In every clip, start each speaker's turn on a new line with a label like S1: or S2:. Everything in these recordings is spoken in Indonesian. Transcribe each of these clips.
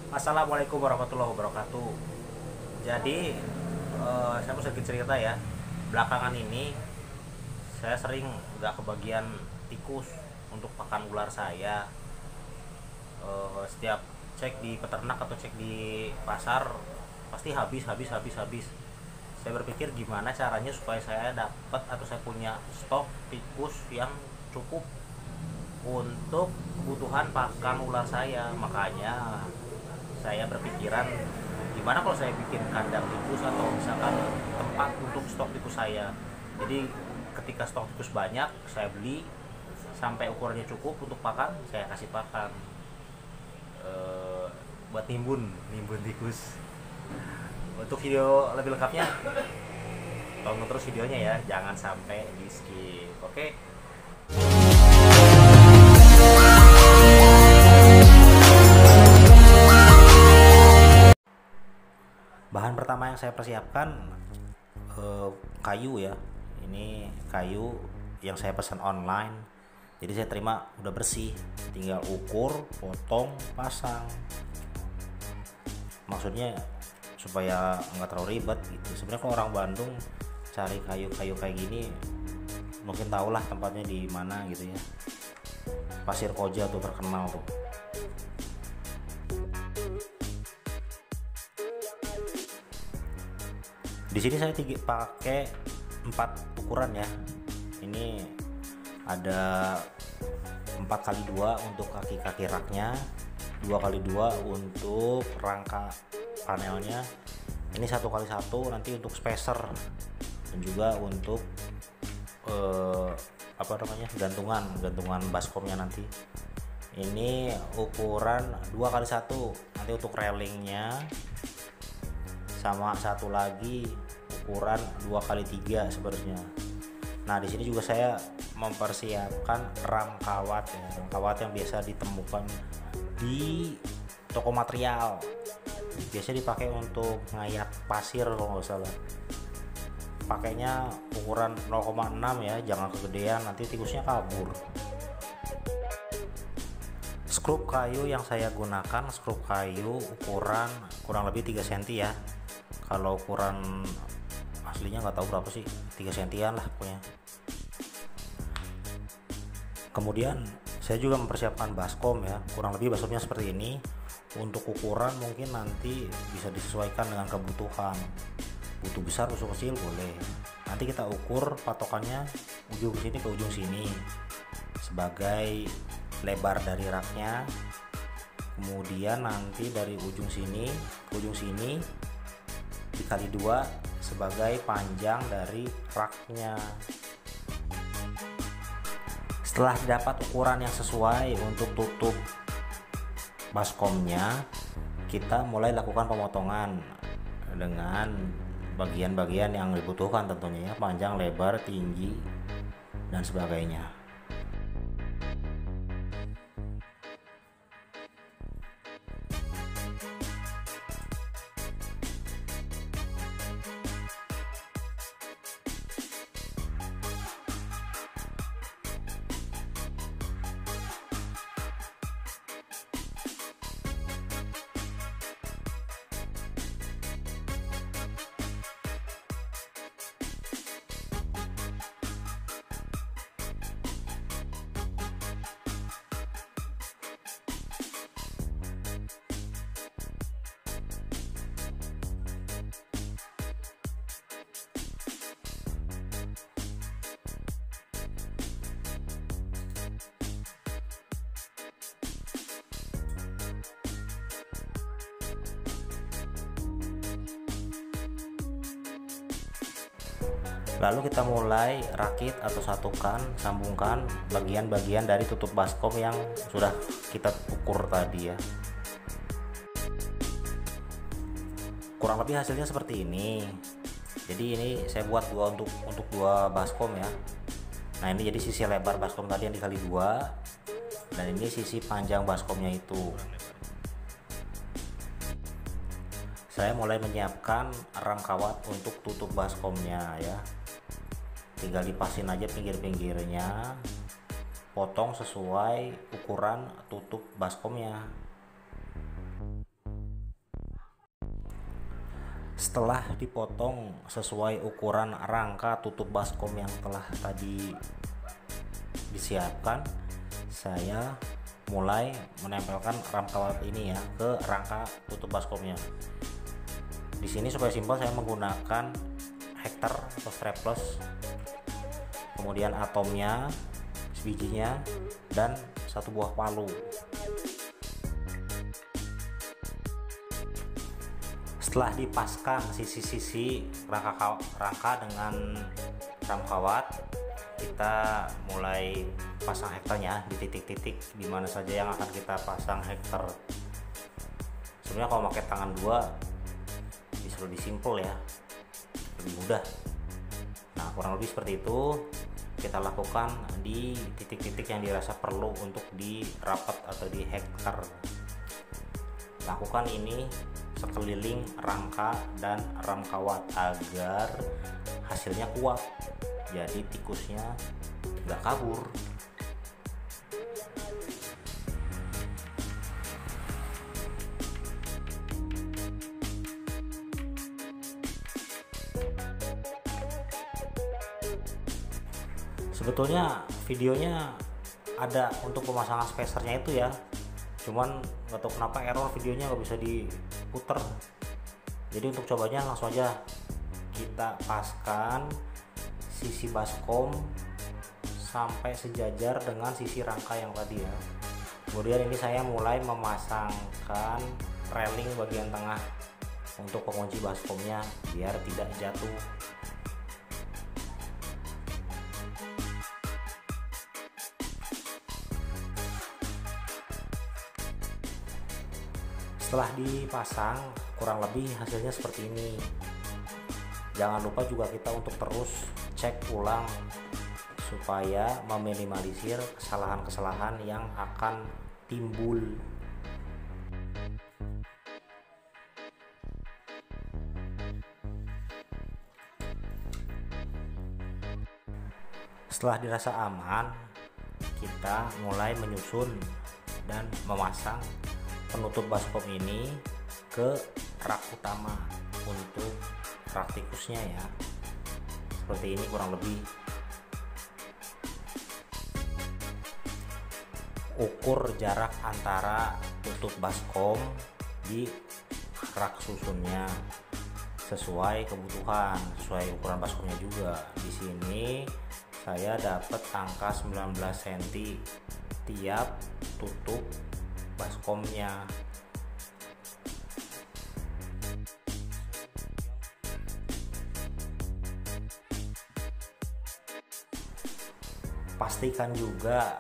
S1: Assalamualaikum warahmatullahi wabarakatuh. Jadi saya mau sedikit cerita ya. Belakangan ini saya sering nggak kebagian tikus untuk pakan ular saya. Setiap cek di peternak atau cek di pasar pasti habis. Saya berpikir gimana caranya supaya saya dapat atau saya punya stok tikus yang cukup untuk kebutuhan pakan ular saya. Makanya saya berpikiran gimana kalau saya bikin kandang tikus atau misalkan tempat untuk stok tikus saya. Jadi ketika stok tikus banyak saya beli sampai ukurannya cukup untuk pakan, saya kasih pakan. Buat nimbun tikus. Untuk video lebih lengkapnya tonton terus videonya ya, jangan sampai di skip. Oke. Bahan pertama yang saya persiapkan kayu ya. Ini kayu yang saya pesan online. Jadi saya terima udah bersih, tinggal ukur, potong, pasang. Maksudnya supaya nggak terlalu ribet gitu. Sebenarnya kalau orang Bandung cari kayu-kayu kayak gini mungkin tahulah tempatnya di mana gitu ya. Pasir Koja tuh terkenal tuh. Di sini saya pakai 4 ukuran ya. Ini ada 4x2 untuk kaki-kaki raknya, 2x2 untuk rangka panelnya, ini 1x1 nanti untuk spacer dan juga untuk gantungan baskomnya nanti. Ini ukuran 2x1 nanti untuk railingnya, sama satu lagi ukuran 2x3 sebenarnya. Nah di sini juga saya mempersiapkan ram kawat ya, ram kawat yang biasa ditemukan di toko material, biasa dipakai untuk ngayak pasir kalau nggak salah. Pakainya ukuran 0,6 ya, jangan kegedean nanti tikusnya kabur. Skrup kayu yang saya gunakan skrup kayu ukuran kurang lebih 3 cm ya. Kalau ukuran aslinya nggak tahu berapa sih, 3 cm lah pokoknya. Kemudian saya juga mempersiapkan baskom ya, kurang lebih baskomnya seperti ini. Untuk ukuran mungkin nanti bisa disesuaikan dengan kebutuhan, butuh besar butuh kecil boleh. Nanti kita ukur patokannya ujung sini ke ujung sini sebagai lebar dari raknya. Kemudian nanti dari ujung sini ke ujung sini dikali 2 sebagai panjang dari raknya. Setelah dapat ukuran yang sesuai untuk tutup baskomnya, kita mulai lakukan pemotongan dengan bagian-bagian yang dibutuhkan tentunya ya, panjang, lebar, tinggi dan sebagainya. Lalu kita mulai rakit atau satukan, sambungkan bagian-bagian dari tutup baskom yang sudah kita ukur tadi ya. Kurang lebih hasilnya seperti ini. Jadi ini saya buat untuk dua baskom ya. Nah ini jadi sisi lebar baskom tadi yang dikali 2, dan ini sisi panjang baskomnya itu. Saya mulai menyiapkan ram kawat untuk tutup baskomnya ya. Tinggal dipasin aja pinggir-pinggirnya, potong sesuai ukuran tutup baskomnya. Setelah dipotong sesuai ukuran rangka tutup baskom yang telah tadi disiapkan, saya mulai menempelkan ram kawat ini ya ke rangka tutup baskomnya. Di sini supaya simpel saya menggunakan hektar atau strapless, kemudian atomnya, bijinya, dan satu buah palu. Setelah dipaskan sisi-sisi rangka dengan ram kawat, kita mulai pasang hektarnya di titik-titik di mana saja yang akan kita pasang hektar. Sebenarnya kalau pakai tangan dua bisa lebih simpel ya, lebih mudah. Nah, kurang lebih seperti itu kita lakukan di titik-titik yang dirasa perlu untuk di rapat atau di hektar. Lakukan ini sekeliling rangka dan ram kawat agar hasilnya kuat, jadi tikusnya nggak kabur. Sebetulnya videonya ada untuk pemasangan spacernya itu ya, cuman nggak tahu kenapa error, videonya nggak bisa diputer. Jadi untuk cobanya langsung aja kita paskan sisi baskom sampai sejajar dengan sisi rangka yang tadi ya. Kemudian ini saya mulai memasangkan railing bagian tengah untuk pengunci baskomnya biar tidak jatuh. Setelah dipasang kurang lebih hasilnya seperti ini. Jangan lupa juga kita untuk terus cek ulang supaya meminimalisir kesalahan-kesalahan yang akan timbul. Setelah dirasa aman, kita mulai menyusun dan memasang penutup baskom ini ke rak utama untuk rak tikusnya ya. Seperti ini kurang lebih. Ukur jarak antara tutup baskom di rak susunnya sesuai kebutuhan, sesuai ukuran baskomnya juga. Di sini saya dapat angka 19 cm tiap tutup baskomnya. Pastikan juga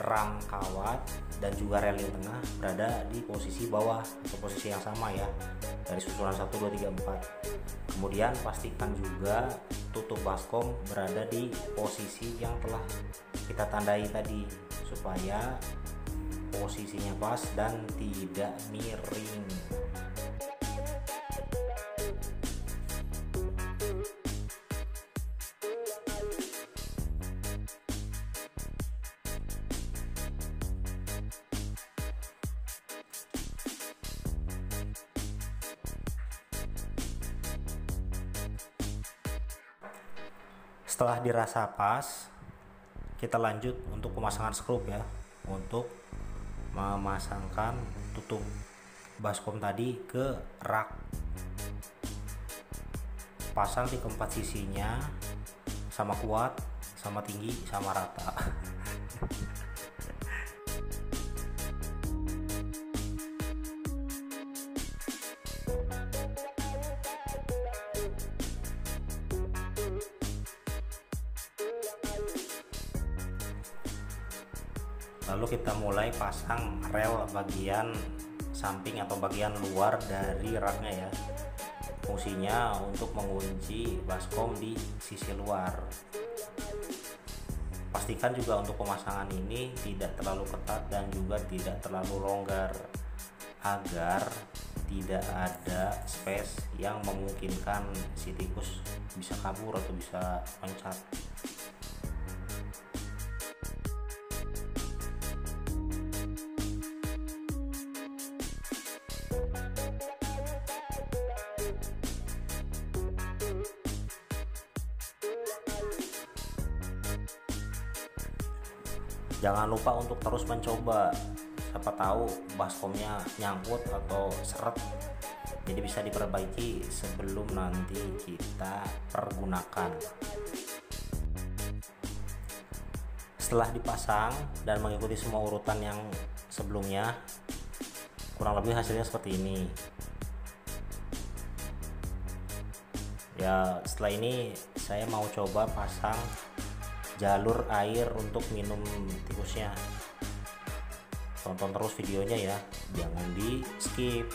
S1: ram kawat dan juga railing tengah berada di posisi bawah atau posisi yang sama ya, dari susunan 1, 2, 3, 4. Kemudian pastikan juga tutup baskom berada di posisi yang telah kita tandai tadi supaya posisinya pas dan tidak miring. Setelah dirasa pas, kita lanjut untuk pemasangan skrup ya, untuk memasangkan tutup baskom tadi ke rak. Pasang di keempat sisinya sama kuat, sama tinggi, sama rata. Lalu kita mulai pasang rel bagian samping atau bagian luar dari raknya ya. Fungsinya untuk mengunci baskom di sisi luar. Pastikan juga untuk pemasangan ini tidak terlalu ketat dan juga tidak terlalu longgar agar tidak ada space yang memungkinkan si tikus bisa kabur atau bisa loncat. Jangan lupa untuk terus mencoba, siapa tahu baskomnya nyangkut atau seret, jadi bisa diperbaiki sebelum nanti kita pergunakan. Setelah dipasang dan mengikuti semua urutan yang sebelumnya, kurang lebih hasilnya seperti ini ya. Setelah ini saya mau coba pasang jalur air untuk minum tikusnya. Tonton terus videonya ya, jangan di skip.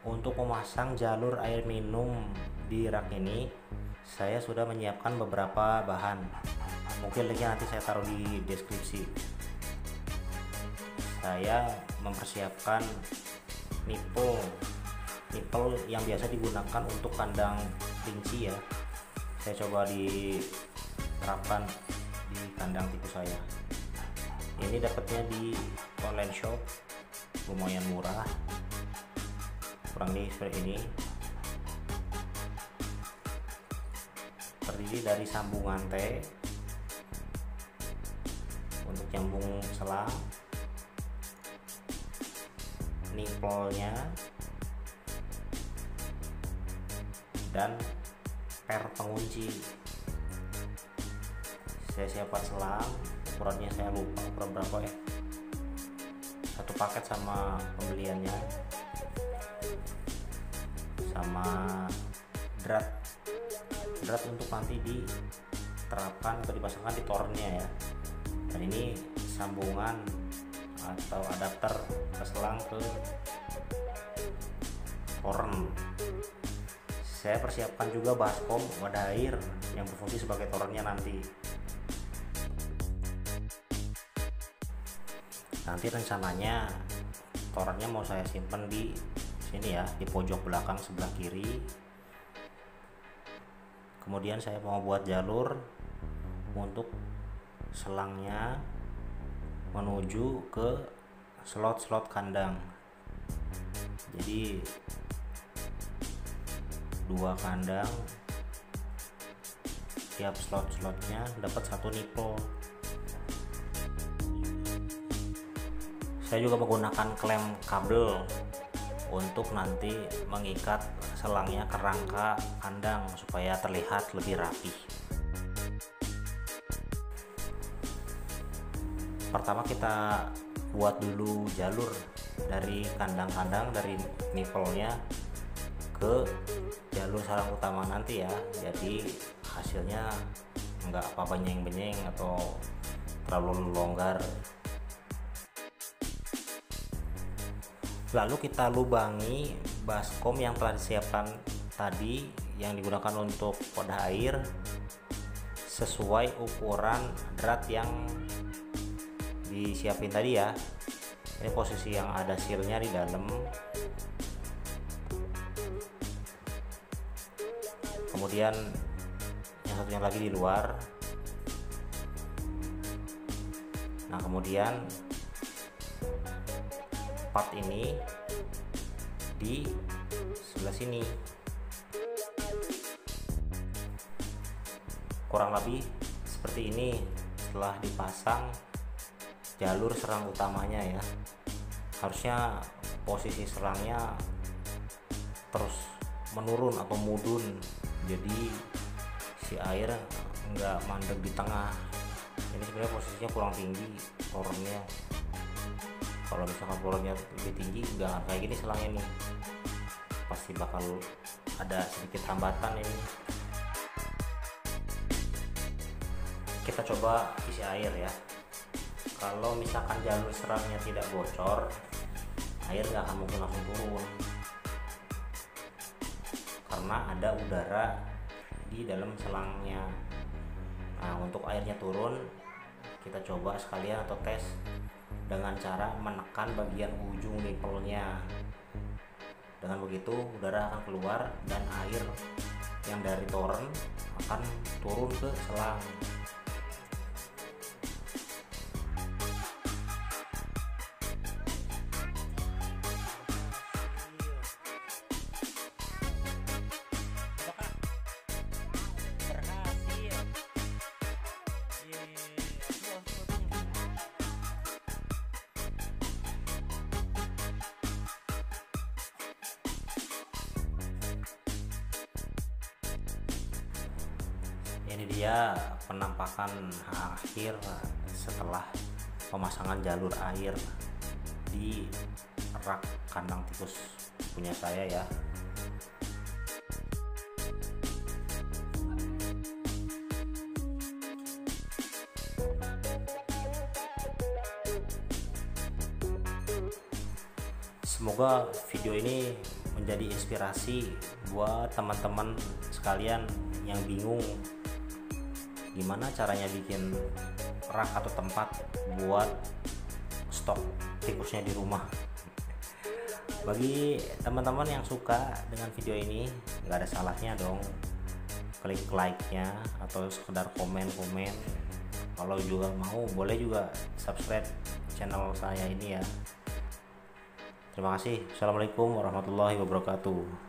S1: Untuk memasang jalur air minum di rak ini, saya sudah menyiapkan beberapa bahan. Mungkin linknya nanti saya taruh di deskripsi. Saya mempersiapkan nipple yang biasa digunakan untuk kandang kelinci ya. Saya coba diterapkan di kandang tikus saya. Ini dapatnya di online shop, lumayan murah, kurang lebih seperti ini. Terdiri dari sambungan T untuk nyambung selang, nipple-nya, dan per pengunci. Saya siapkan selang, ukurannya saya lupa ukuran berapa ya, satu paket sama pembeliannya, sama drat untuk nanti diterapkan atau dipasangkan di tornya ya. Dan ini sambungan atau adapter ke selang ke toren. Saya persiapkan juga baskom wadah air yang berfungsi sebagai torennya nanti. Nanti rencananya torennya mau saya simpan di sini ya, di pojok belakang sebelah kiri. Kemudian saya mau buat jalur untuk selangnya menuju ke slot-slot kandang. Jadi dua kandang, tiap slot-slotnya dapat satu nipple. Saya juga menggunakan klem kabel untuk nanti mengikat selangnya ke rangka kandang supaya terlihat lebih rapi. Pertama kita buat dulu jalur dari kandang-kandang, dari nipple-nya ke jalur sarang utama nanti ya. Jadi hasilnya nggak apa benyeng-benyeng atau terlalu longgar. Lalu kita lubangi baskom yang telah disiapkan tadi yang digunakan untuk wadah air sesuai ukuran drat yang disiapin tadi ya. Ini posisi yang ada sealnya di dalam. Kemudian yang satunya lagi di luar. Nah, kemudian part ini di sebelah sini. Kurang lebih seperti ini setelah dipasang jalur serang utamanya ya. Harusnya posisi serangnya terus menurun atau mudun, jadi si air nggak mandek di tengah. Ini sebenarnya posisinya kurang tinggi torennya. Kalau misalkan torennya lebih tinggi, nggak kayak gini selangnya nih, pasti bakal ada sedikit hambatan ini. Kita coba isi air ya. Kalau misalkan jalur serangnya tidak bocor, air nggak akan mungkin langsung turun karena ada udara di dalam selangnya. Nah, untuk airnya turun, kita coba sekalian atau tes dengan cara menekan bagian ujung nipelnya. Dengan begitu udara akan keluar dan air yang dari toren akan turun ke selang. Ini dia penampakan akhir setelah pemasangan jalur air di rak kandang tikus punya saya ya. Semoga video ini menjadi inspirasi buat teman-teman sekalian yang bingung gimana caranya bikin rak atau tempat buat stok tikusnya di rumah. Bagi teman-teman yang suka dengan video ini, nggak ada salahnya dong klik like-nya atau sekedar komen-komen. Kalau juga mau boleh juga subscribe channel saya ini ya. Terima kasih. Assalamualaikum warahmatullahi wabarakatuh.